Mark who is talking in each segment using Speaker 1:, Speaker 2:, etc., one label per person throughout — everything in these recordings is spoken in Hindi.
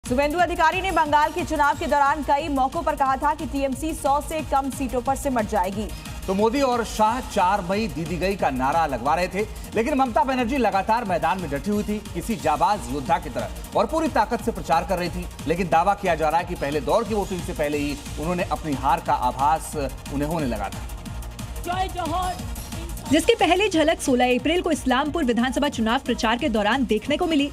Speaker 1: शुभेंदु अधिकारी ने बंगाल के चुनाव के दौरान कई मौकों पर कहा था कि टीएमसी 100 से कम सीटों पर सिमट जाएगी।
Speaker 2: तो मोदी और शाह 4 मई दीदी गई का नारा लगवा रहे थे, लेकिन ममता बनर्जी लगातार मैदान में डटी हुई थी, किसी जाबाज योद्धा की तरह, और पूरी ताकत से प्रचार कर रही थी। लेकिन दावा किया जा रहा है कि पहले दौर की वोटिंग से पहले ही उन्होंने अपनी हार का आभास उन्हें होने लगा था।
Speaker 3: जिसकी पहली झलक 16 अप्रैल को इस्लामपुर विधानसभा चुनाव प्रचार के दौरान देखने को मिली।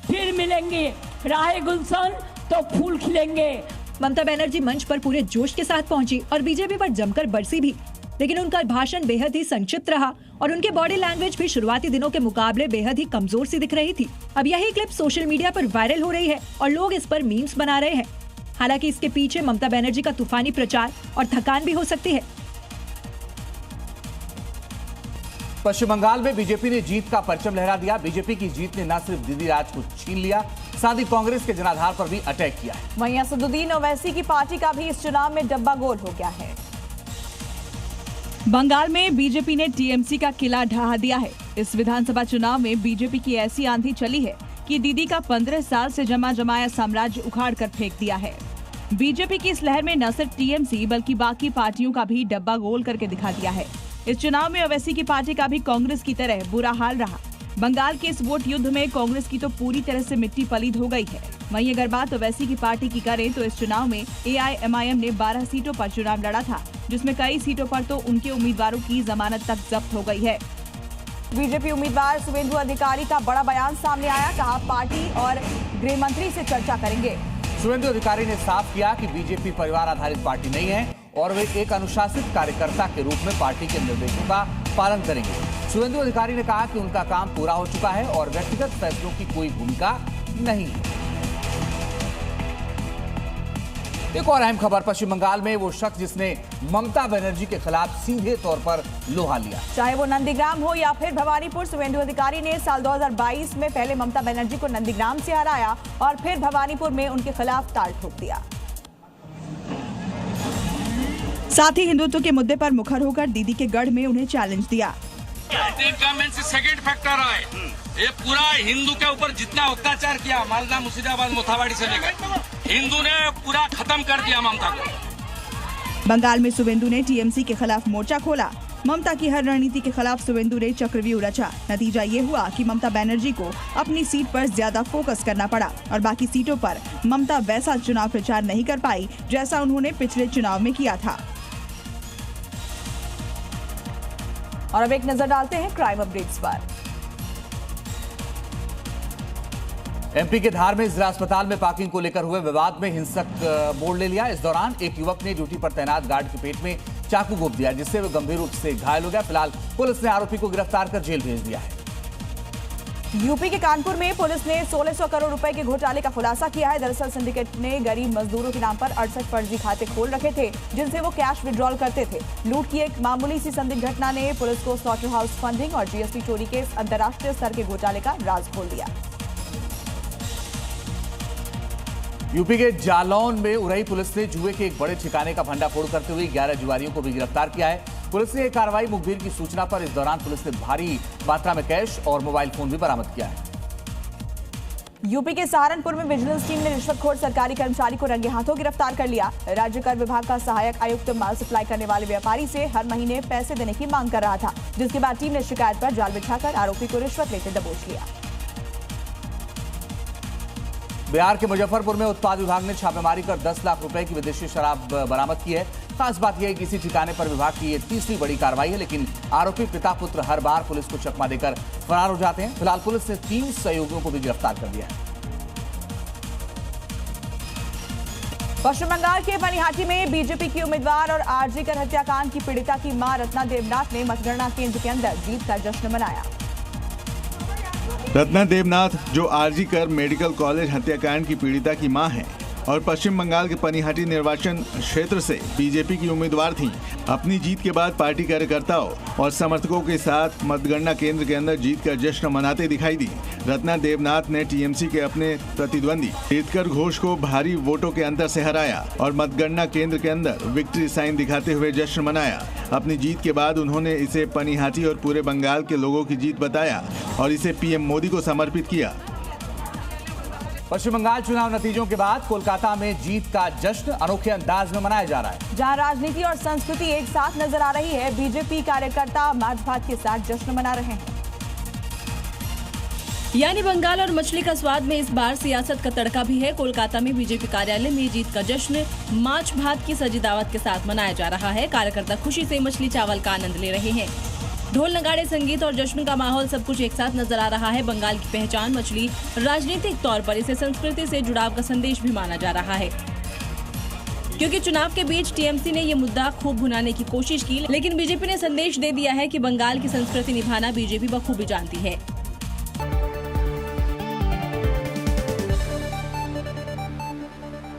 Speaker 4: फिर मिलेंगे राहे गुलशन तो फूल खिलेंगे।
Speaker 3: ममता बनर्जी मंच पर पूरे जोश के साथ पहुंची और बीजेपी पर जमकर बरसी भी, लेकिन उनका भाषण बेहद ही संक्षिप्त रहा और उनके बॉडी लैंग्वेज भी शुरुआती दिनों के मुकाबले बेहद ही कमजोर सी दिख रही थी। अब यही क्लिप सोशल मीडिया पर वायरल हो रही है और लोग इस पर मीम्स बना रहे हैं। हालांकि इसके पीछे ममता बनर्जी का तूफानी प्रचार और थकान भी हो सकती है।
Speaker 2: पश्चिम बंगाल में बीजेपी ने जीत का परचम लहरा दिया। बीजेपी की जीत ने न सिर्फ दीदी राज को छीन लिया, साथ ही कांग्रेस के जनाधार पर भी अटैक किया है।
Speaker 1: वहीं असदुद्दीन ओवैसी की पार्टी का भी इस चुनाव में डब्बा गोल हो गया है।
Speaker 5: बंगाल में बीजेपी ने टीएमसी का किला ढहा दिया है। इस विधानसभा चुनाव में बीजेपी की ऐसी आंधी चली है कि दीदी का 15 साल से जमाया साम्राज्य उखाड़ कर फेंक दिया है। बीजेपी की इस लहर में न सिर्फ टीएमसी बल्कि बाकी पार्टियों का भी डब्बा गोल करके दिखा दिया है। इस चुनाव में ओवैसी की पार्टी का भी कांग्रेस की तरह बुरा हाल रहा। बंगाल के इस वोट युद्ध में कांग्रेस की तो पूरी तरह से मिट्टी पलीद हो गई है। वहीं अगर बात ओवैसी की पार्टी की करें तो इस चुनाव में एआईएमआईएम ने 12 सीटों पर चुनाव लड़ा था, जिसमें कई सीटों पर तो उनके उम्मीदवारों की जमानत तक जब्त हो गई है।
Speaker 1: बीजेपी उम्मीदवार शुभेंदु अधिकारी का बड़ा बयान सामने आया, कहा पार्टी और गृह मंत्री से चर्चा करेंगे।
Speaker 2: शुभेंदु अधिकारी ने साफ किया कि बीजेपी परिवार आधारित पार्टी नहीं है और वे एक अनुशासित कार्यकर्ता के रूप में पार्टी के निर्देशों का पालन करेंगे। शुभेंदु अधिकारी ने कहा कि उनका काम पूरा हो चुका है और व्यक्तिगत फैसलों की कोई भूमिका नहीं है। एक और अहम खबर, पश्चिम बंगाल में वो शख्स जिसने ममता बनर्जी के खिलाफ सीधे तौर पर लोहा लिया,
Speaker 1: चाहे वो नंदीग्राम हो या फिर भवानीपुर, शुभेंदु अधिकारी ने साल 2022 में पहले ममता बनर्जी को नंदीग्राम से हराया और फिर भवानीपुर में उनके खिलाफ ताल ठोक दिया।
Speaker 5: साथ ही हिंदुत्व के मुद्दे पर मुखर होकर दीदी के गढ़ में उन्हें चैलेंज दिया।
Speaker 6: सेकंड फैक्टर है, ये पूरा हिंदू के ऊपर जितना अत्याचार किया मालदा, मुर्शिदाबाद, मोथाबाड़ी से लेकर हिंदू ने पूरा खत्म कर दिया ममता को।
Speaker 5: बंगाल में शुभेंदु ने टीएमसी के खिलाफ मोर्चा खोला। ममता की हर रणनीति के खिलाफ शुभेंदु ने चक्रव्यूह रचा। नतीजा ये हुआ कि ममता बनर्जी को अपनी सीट पर ज्यादा फोकस करना पड़ा और बाकी सीटों पर ममता वैसा चुनाव प्रचार नहीं कर पाई जैसा उन्होंने पिछले चुनाव में किया था।
Speaker 1: और अब एक नजर डालते हैं क्राइम अपडेट्स पर।
Speaker 2: एमपी के धार में जिला अस्पताल में पार्किंग को लेकर हुए विवाद में हिंसक मोड़ ले लिया। इस दौरान एक युवक ने ड्यूटी पर तैनात गार्ड के पेट में चाकू घोंप दिया, जिससे वह गंभीर रूप से घायल हो गया। फिलहाल पुलिस ने आरोपी को गिरफ्तार कर जेल भेज दिया है।
Speaker 1: यूपी के कानपुर में पुलिस ने 1600 करोड़ रुपए के घोटाले का खुलासा किया है। दरअसल सिंडिकेट ने गरीब मजदूरों के नाम पर 68 फर्जी खाते खोल रखे थे, जिनसे वो कैश विड्रॉल करते थे। लूट की एक मामूली सी संदिग्ध घटना ने पुलिस को स्लॉटर हाउस फंडिंग और जीएसटी चोरी के अंतर्राष्ट्रीय स्तर के घोटाले का राज खोल दिया।
Speaker 2: यूपी के जालौन में उरई पुलिस ने जुए के एक बड़े ठिकाने का भंडाफोड़ करते हुए 11 जुआरियों को भी गिरफ्तार किया है। पुलिस ने यह कार्रवाई मुखबिर की सूचना पर, इस दौरान पुलिस ने भारी मात्रा में कैश और मोबाइल फोन भी बरामद किया है।
Speaker 1: यूपी के सहारनपुर में विजिलेंस टीम ने रिश्वतखोर सरकारी कर्मचारी को रंगे हाथों गिरफ्तार कर लिया। राज्य कर विभाग का सहायक आयुक्त माल सप्लाई करने वाले व्यापारी से हर महीने पैसे देने की मांग कर रहा था, जिसके बाद टीम ने शिकायत पर जाल बिछाकर आरोपी को रिश्वत लेते दबोच लिया।
Speaker 2: बिहार के मुजफ्फरपुर में उत्पाद विभाग ने छापेमारी कर 10 लाख रुपए की विदेशी शराब बरामद की है। खास बात यह है कि इसी ठिकाने पर विभाग की ये तीसरी बड़ी कार्रवाई है, लेकिन आरोपी पिता पुत्र हर बार पुलिस को चकमा देकर फरार हो जाते हैं। फिलहाल पुलिस ने 3 सहयोगियों को भी गिरफ्तार कर दिया है।
Speaker 1: पश्चिम बंगाल के बनिहाटी में बीजेपी की उम्मीदवार और आरजी कर हत्याकांड की पीड़िता की मां रत्ना देवनाथ ने मतगणना केंद्र के अंदर जीत का जश्न मनाया।
Speaker 7: रत्ना देवनाथ, जो आरजी कर मेडिकल कॉलेज हत्याकांड की पीड़िता की मां है और पश्चिम बंगाल के पनिहाटी निर्वाचन क्षेत्र से बीजेपी की उम्मीदवार थीं, अपनी जीत के बाद पार्टी कार्यकर्ताओं और समर्थकों के साथ मतगणना केंद्र के अंदर जीत का जश्न मनाते दिखाई दी। रत्ना देवनाथ ने टीएमसी के अपने प्रतिद्वंदी तीर्थकर घोष को भारी वोटों के अंतर से हराया और मतगणना केंद्र के अंदर विक्ट्री साइन दिखाते हुए जश्न मनाया। अपनी जीत के बाद उन्होंने इसे पनिहाटी और पूरे बंगाल के लोगों की जीत बताया और इसे पीएम मोदी को समर्पित किया।
Speaker 2: पश्चिम बंगाल चुनाव नतीजों के बाद कोलकाता में जीत का जश्न अनोखे अंदाज में मनाया जा रहा है।
Speaker 1: जहां राजनीति और संस्कृति एक साथ नजर आ रही है, बीजेपी कार्यकर्ता मार्च भात के साथ जश्न मना रहे हैं।
Speaker 8: यानी बंगाल और मछली का स्वाद में इस बार सियासत का तड़का भी है। कोलकाता में बीजेपी कार्यालय में जीत का जश्न मार्च भात की सजी दावत के साथ मनाया जा रहा है। कार्यकर्ता खुशी से मछली चावल का आनंद ले रहे हैं। ढोल नगाड़े, संगीत और जश्न का माहौल सब कुछ एक साथ नजर आ रहा है। बंगाल की पहचान मछली, राजनीतिक तौर पर इसे संस्कृति से जुड़ाव का संदेश भी माना जा रहा है। क्योंकि चुनाव के बीच टीएमसी ने ये मुद्दा खूब भुनाने की कोशिश की, लेकिन बीजेपी ने संदेश दे दिया है कि बंगाल की संस्कृति निभाना बीजेपी बखूबी जानती है।